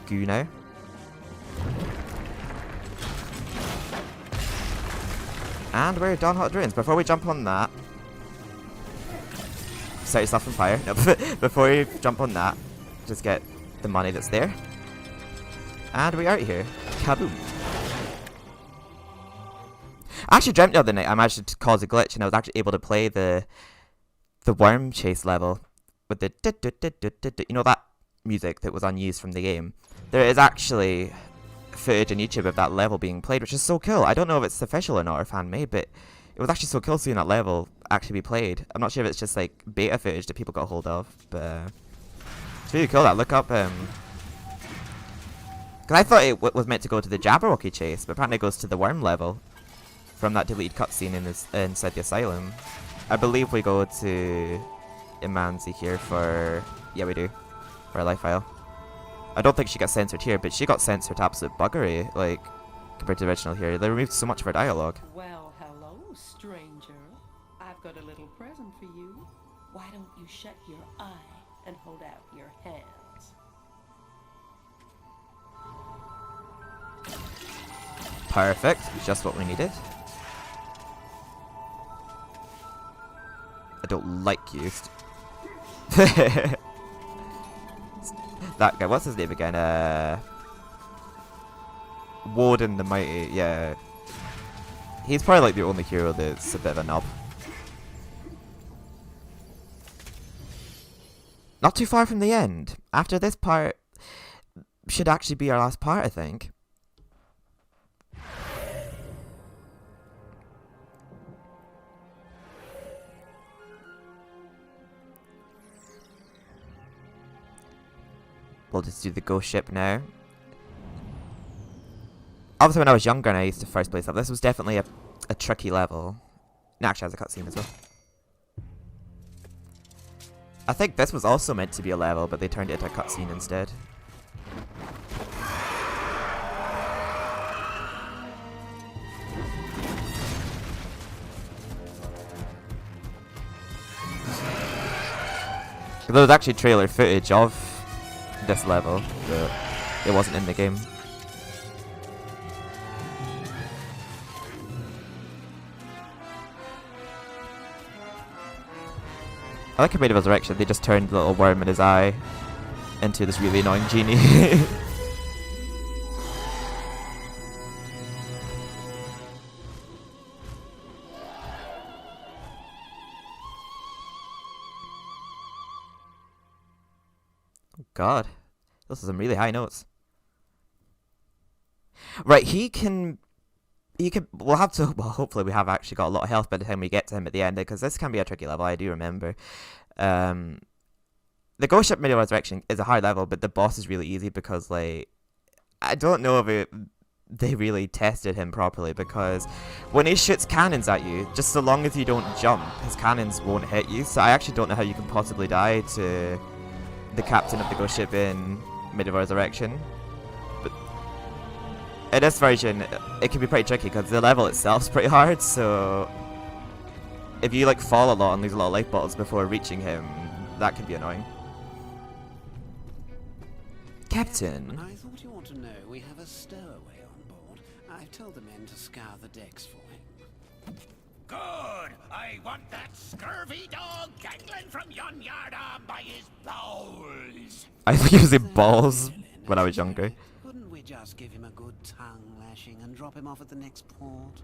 Speaker 1: goo now. And we're done Hot Ruins. Before we jump on that, set yourself on fire. No, before you jump on that, just get the money that's there. And we're out here. Kaboom. I actually dreamt the other night I managed to cause a glitch and I was actually able to play the worm chase level with the you know, that music that was unused from the game. There is actually footage on YouTube of that level being played, which is so cool. I don't know if it's official or not or fan made, but it was actually so cool seeing that level actually be played. I'm not sure if it's just like beta footage that people got hold of, but it's really cool. That look up Because I thought it was meant to go to the Jabberwocky chase, but apparently it goes to the worm level from that deleted cutscene inside the asylum. I believe we go to Imanzi here for... Yeah, we do. For a life file. I don't think she got censored here, but she got censored to absolute buggery, like, compared to the original here. They removed so much of her dialogue.
Speaker 5: Well, hello, stranger. I've got a little present for you. Why don't you shut your eye and hold out your hands?
Speaker 1: Perfect. Just what we needed. I don't like you. That guy, what's his name again? Warden the Mighty, yeah. He's probably like the only hero that's a bit of a knob. Not too far from the end. After this part, should actually be our last part, I think. We'll just do the ghost ship now. Obviously, when I was younger and I used to first place up, this was definitely a tricky level. It actually has a cutscene as well. I think this was also meant to be a level, but they turned it into a cutscene instead. There was actually trailer footage of this level, but it wasn't in the game. I like in MediEvil Resurrection, they just turned the little worm in his eye into this really annoying genie. God, those are some really high notes. Right, we'll have to, well, hopefully we have actually got a lot of health by the time we get to him at the end, because this can be a tricky level, I do remember. The Ghost Ship MediEvil Resurrection is a hard level, but the boss is really easy because, like, I don't know if they really tested him properly, because when he shoots cannons at you, just so long as you don't jump, his cannons won't hit you, so I actually don't know how you can possibly die to the captain of the ghost ship in MediEvil Resurrection. But in this version, it can be pretty tricky because the level itself is pretty hard, so if you like fall a lot and lose a lot of life bottles before reaching him, that can be annoying. Captain!
Speaker 9: I thought you ought to know we have a stowaway on board. I've told the men to scour the decks for him.
Speaker 7: Good! I want that scurvy dog dangling from yon yardarm by his bowels!
Speaker 1: I was using balls when I was younger.
Speaker 9: Couldn't we just give him a good tongue lashing and drop him off at the next port?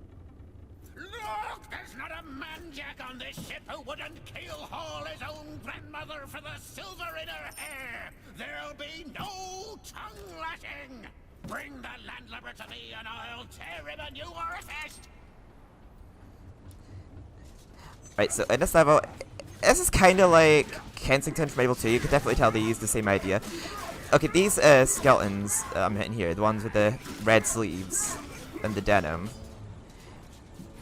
Speaker 7: Look! There's not a man-jack on this ship who wouldn't keel-haul his own grandmother for the silver in her hair! There'll be no tongue-lashing! Bring the landlubber to me and I'll tear him a new orifice!
Speaker 1: Right, so in this level, this is kind of like Kensington from MediEvil 2. You could definitely tell they used the same idea. Okay, these skeletons I'm hitting here, the ones with the red sleeves and the denim,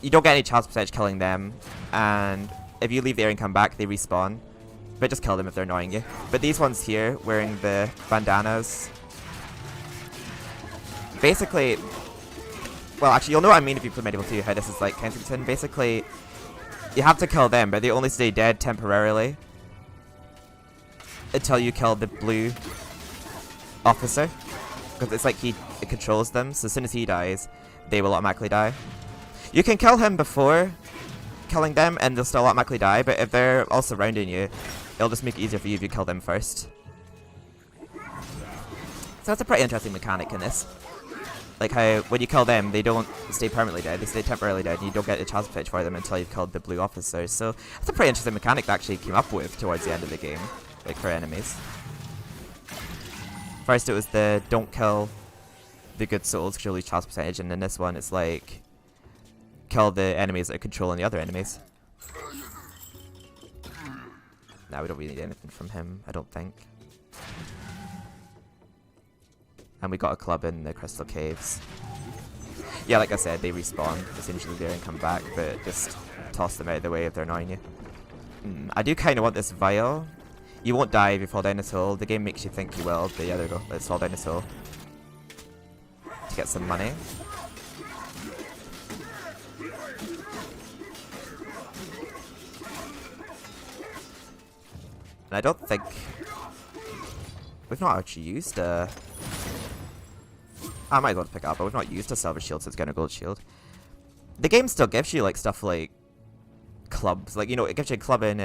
Speaker 1: you don't get any chance percentage killing them, and if you leave the area and come back, they respawn. But just kill them if they're annoying you. But these ones here, wearing the bandanas, basically, well, actually, you'll know what I mean if you play MediEvil 2, how this is like Kensington. Basically, you have to kill them, but they only stay dead temporarily until you kill the blue officer, because it's like it controls them, so as soon as he dies, they will automatically die. You can kill him before killing them and they'll still automatically die, but if they're all surrounding you, it'll just make it easier for you if you kill them first. So that's a pretty interesting mechanic in this. Like how when you kill them, they don't stay permanently dead, they stay temporarily dead, and you don't get a chance pitch for them until you've killed the blue officers. So that's a pretty interesting mechanic they actually came up with towards the end of the game, like for enemies. First it was the don't kill the good souls because you'll lose chance percentage, and in this one it's like kill the enemies that are controlling the other enemies. Now we don't really need anything from him, I don't think. And we got a club in the Crystal Caves. Yeah, like I said, they respawn as soon as you're there and come back, but just toss them out of the way if they're annoying you. I do kind of want this vial. You won't die if you fall down this hole. The game makes you think you will, but yeah, there we go. Let's fall down this hole. To get some money. And I don't think... We've not actually used a... I might as well pick it up, but we've not used a silver shield since getting a gold shield. The game still gives you like stuff like clubs, like, you know, it gives you a club in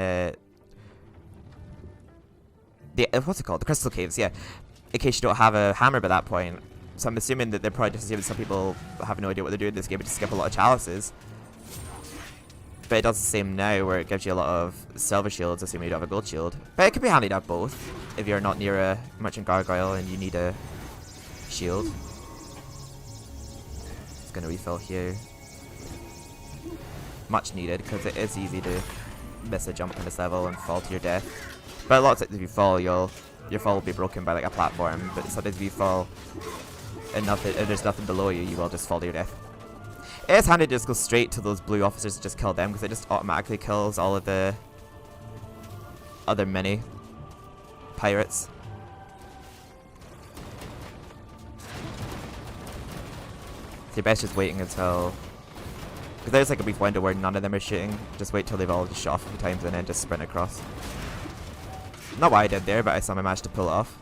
Speaker 1: what's it called? The Crystal Caves, yeah. In case you don't have a hammer by that point. So I'm assuming that they're probably just assuming some people have no idea what they're doing in this game and just skip a lot of chalices. But it does the same now, where it gives you a lot of silver shields, assuming you don't have a gold shield. But it could be handy to have both, if you're not near a merchant gargoyle and you need a shield. It's gonna refill here. Much needed, because it is easy to miss a jump on this level and fall to your death. But a lot of times if you fall, your fall will be broken by like a platform, but sometimes if you fall and there's nothing below you, you will just fall to your death. It is handy to just go straight to those blue officers and just kill them, because it just automatically kills all of the other mini pirates. So you're best just waiting until... Because there's like a brief window where none of them are shooting. Just wait till they've all just shot off a few times and then just sprint across. Not what I did there, but I somehow managed to pull it off.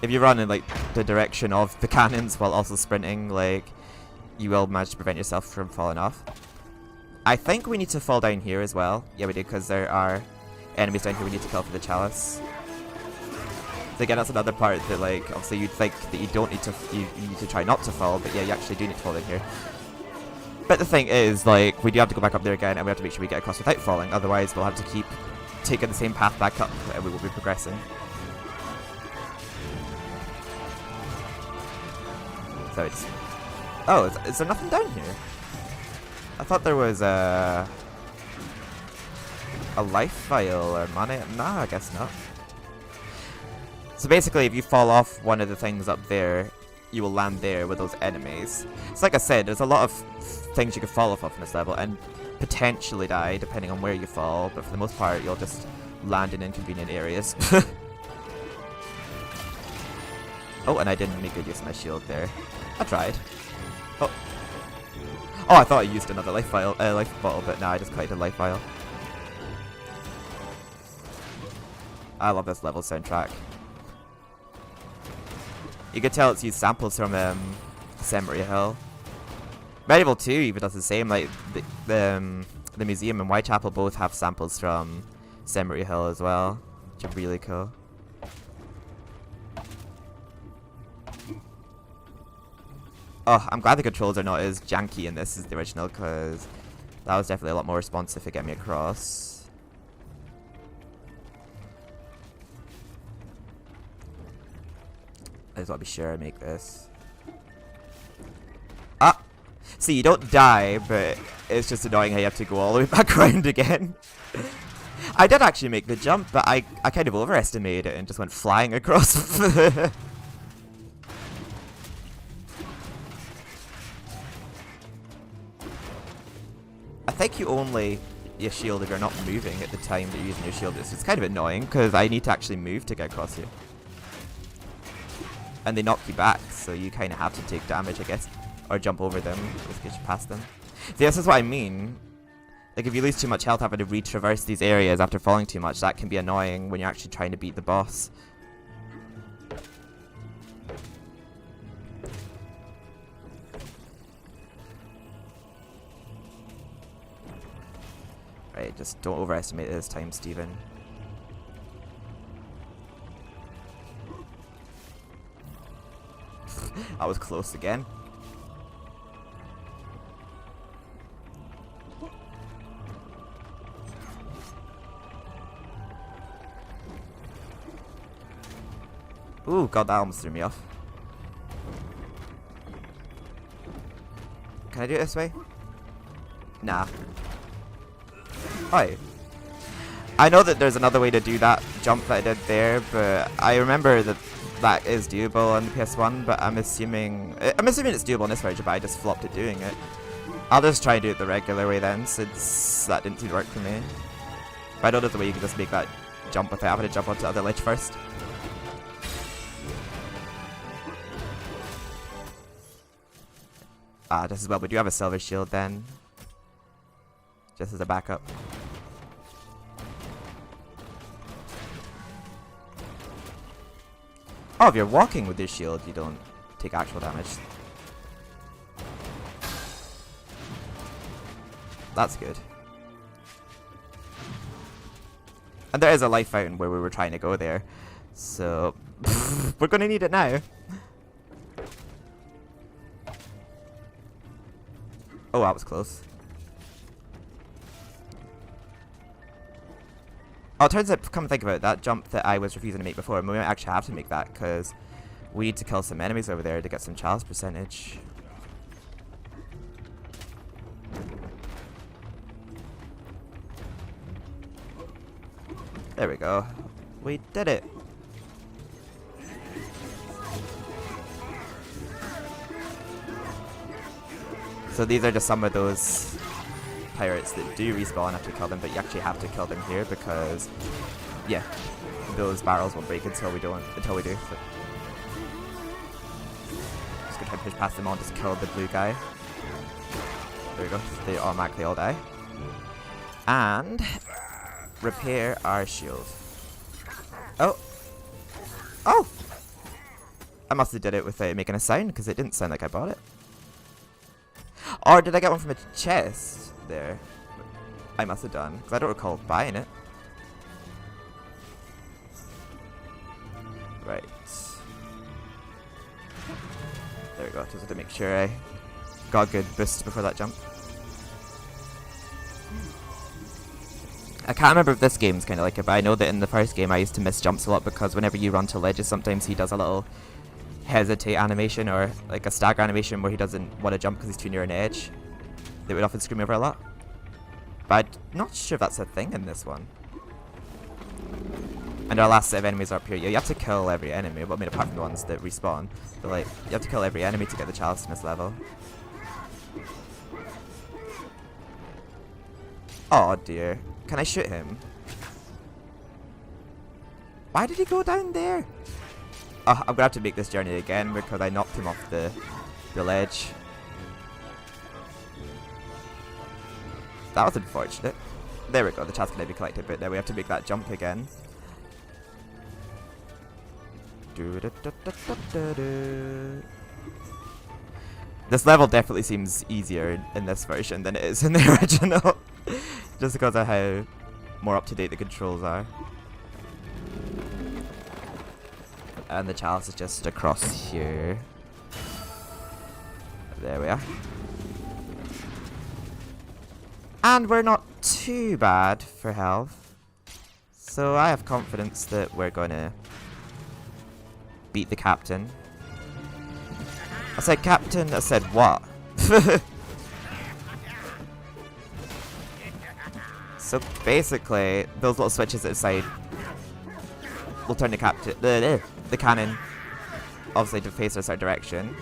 Speaker 1: If you run in like the direction of the cannons while also sprinting, like, you will manage to prevent yourself from falling off. I think we need to fall down here as well. Yeah, we do, because there are enemies down here we need to kill for the chalice. So again, that's another part that, like, obviously you'd think that you don't need to, you need to try not to fall, but yeah, you actually do need to fall in here. But the thing is, like, we do have to go back up there again, and we have to make sure we get across without falling, otherwise we'll have to keep taking the same path back up, and we will be progressing. So it's... Oh, is there nothing down here? I thought there was a life vial or money. Nah, I guess not. So basically, if you fall off one of the things up there, you will land there with those enemies. So like I said, there's a lot of things you can fall off of in this level, and potentially die depending on where you fall, but for the most part, you'll just land in inconvenient areas. Oh, and I didn't make good use of my shield there. I tried. Oh, I thought I used another life bottle, but no, I just collected a life vial. I love this level soundtrack. You can tell it's used samples from Cemetery Hill. MediEvil 2 even does the same. Like the museum and Whitechapel both have samples from Cemetery Hill as well, which are really cool. Oh, I'm glad the controls are not as janky in this as the original, because that was definitely a lot more responsive to get me across. I just want to be sure I make this. Ah! See, you don't die, but it's just annoying how you have to go all the way back around again. I did actually make the jump, but I kind of overestimated it and just went flying across. I think you only your shield if you're not moving at the time that you're using your shield. It's kind of annoying because I need to actually move to get across here. And they knock you back, so you kind of have to take damage, I guess. Or jump over them, just get you past them. See, this is what I mean. Like, if you lose too much health having to retraverse these areas after falling too much, that can be annoying when you're actually trying to beat the boss. Right, just don't overestimate it this time, Steven. I was close again. Ooh, god, that almost threw me off. Can I do it this way? Nah. Hi. I know that there's another way to do that jump that I did there, but I remember that that is doable on the PS1, but I'm assuming it's doable in this version, but I just flopped at doing it. I'll just try and do it the regular way then, since that didn't seem to work for me. But I know there's a way you can just make that jump without having to jump onto the other ledge first. Ah, just as well, we do have a silver shield then. Just as a backup. Oh, if you're walking with your shield, you don't take actual damage. That's good. And there is a life fountain where we were trying to go there. So, we're gonna need it now. Oh, that was close. Oh, it turns out, come to think about it, that jump that I was refusing to make before, we might actually have to make that, because we need to kill some enemies over there to get some chalice percentage. There we go. We did it. So these are just some of those pirates that do respawn after you kill them, but you actually have to kill them here because, yeah, those barrels won't break until we do. So. Just gonna try and push past them all and just kill the blue guy. There we go. They automatically all die. And repair our shield. Oh! Oh! I must have did it without making a sound because it didn't sound like I bought it. Or did I get one from a chest there? I must have done, because I don't recall buying it. Right. There we go, just to make sure I got a good boost before that jump. I can't remember if this game's kind of like it, but I know that in the first game I used to miss jumps a lot because whenever you run to ledges, sometimes he does a little hesitate animation or like a stagger animation where he doesn't want to jump because he's too near an edge. They would often screw me over a lot. But I'm not sure if that's a thing in this one. And our last set of enemies are up here. Yeah, you have to kill every enemy, well, I mean, apart from the ones that respawn. But like, you have to kill every enemy to get the chalice in this level. Oh dear. Can I shoot him? Why did he go down there? Oh, I'm gonna have to make this journey again because I knocked him off the ledge. That was unfortunate. There we go, the chalice can now be collected, but now we have to make that jump again. This level definitely seems easier in this version than it is in the original. Just because of how more up to date the controls are. And the chalice is just across here. There we are. And we're not too bad for health. So I have confidence that we're gonna beat the captain. I said captain, I said what? So basically, those little switches at the side will turn the cannon obviously to face a certain direction.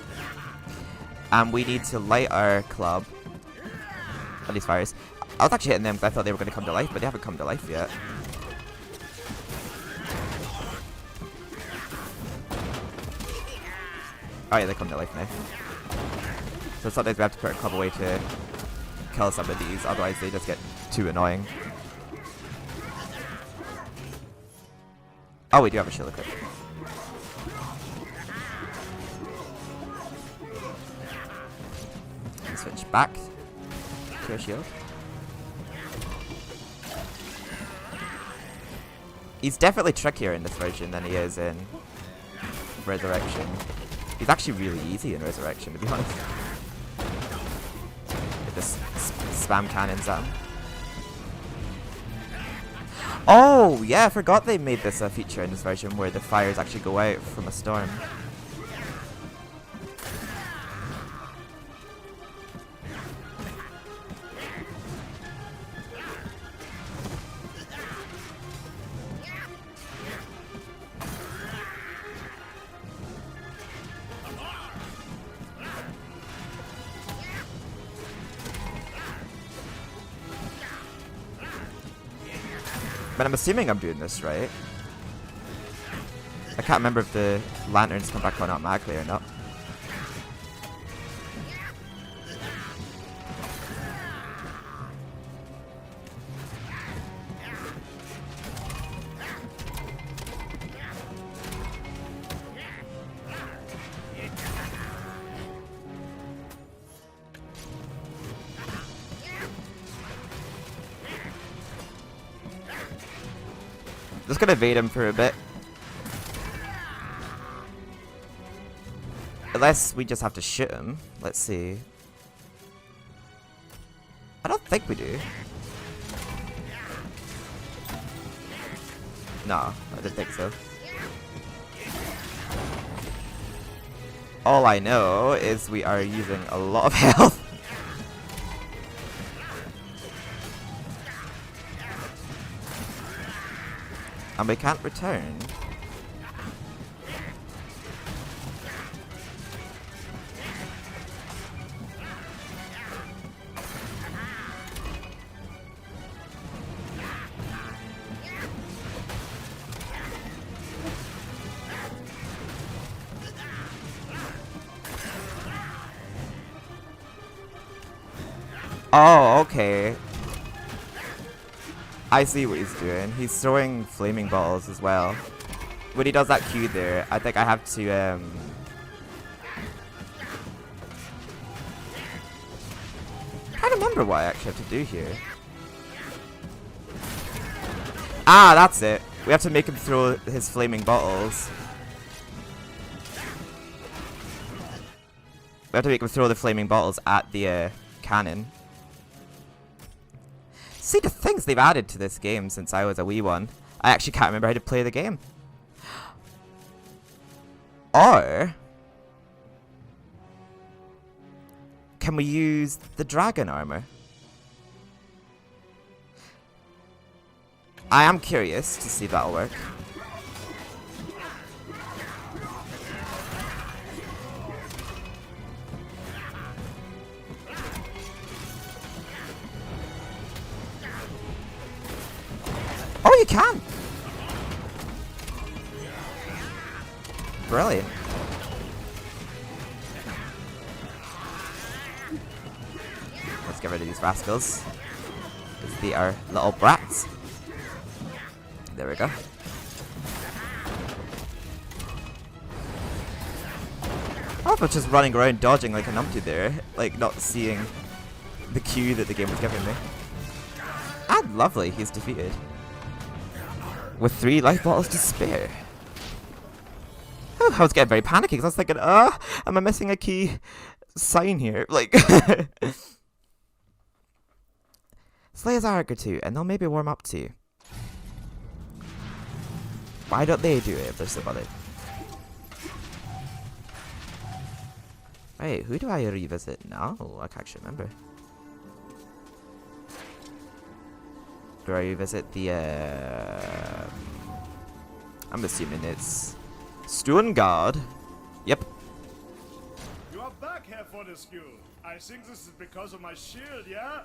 Speaker 1: And we need to light our club. At least fires. I was actually hitting them because I thought they were going to come to life, but they haven't come to life yet. Oh yeah, they come to life now. So sometimes we have to put our club away to kill some of these, otherwise they just get too annoying. Oh, we do have a shield equipped. Switch back to a shield. He's definitely trickier in this version than he is in Resurrection. He's actually really easy in Resurrection, to be honest. It just spam cannons at him. Oh, yeah, I forgot they made this a feature in this version where the fires actually go out from a storm. But I'm assuming I'm doing this right. I can't remember if the lanterns come back on automatically or not. Just gonna evade him for a bit. Unless we just have to shoot him. Let's see. I don't think we do. No, I didn't think so. All I know is we are using a lot of health. And we can't return. Oh, okay. I see what he's doing. He's throwing flaming balls as well. When he does that Q there, I think I have to, I don't remember what I actually have to do here. Ah, that's it. We have to make him throw his flaming bottles. We have to make him throw the flaming bottles at the, cannon. See the things they've added to this game since I was a wee one. I actually can't remember how to play the game. Or can we use the dragon armor? I am curious to see if that'll work. Oh, you can! Brilliant. Let's get rid of these rascals. Because they are little brats. There we go. I was just running around dodging like a numpty there. Like, not seeing the cue that the game was giving me. And lovely, he's defeated. With 3 life bottles to spare. Oh, I was getting very panicky because I was thinking, am I missing a key sign here? Like, slay a Zarg or 2 and they'll maybe warm up to you. Why don't they do it if they're so bothered? Wait, who do I revisit now? I can't actually remember. Do I revisit the, I'm assuming it's Stungard. Yep.
Speaker 6: You are back, Herr Fortescue. I think this is because of my shield, yeah?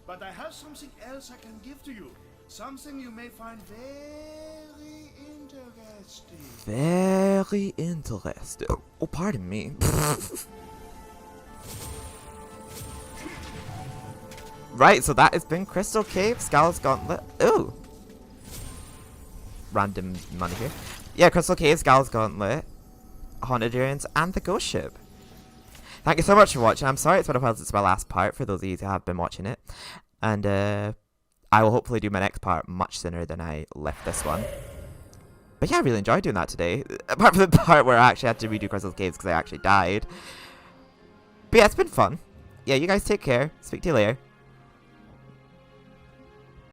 Speaker 6: But I have something else I can give to you. Something you may find very interesting.
Speaker 1: Very interesting. Oh, pardon me. Right, so that has been Crystal Caves, Gallows Gauntlet. Ooh. Random money here. Yeah, Crystal Caves, Gallows Gauntlet, Haunted Ruins, and the Ghost Ship. Thank you so much for watching. I'm sorry it's been a while since my last part, for those of you who have been watching it. And I will hopefully do my next part much sooner than I left this one. But yeah, I really enjoyed doing that today. Apart from the part where I actually had to redo Crystal Caves because I actually died. But yeah, it's been fun. Yeah, you guys take care. Speak to you later.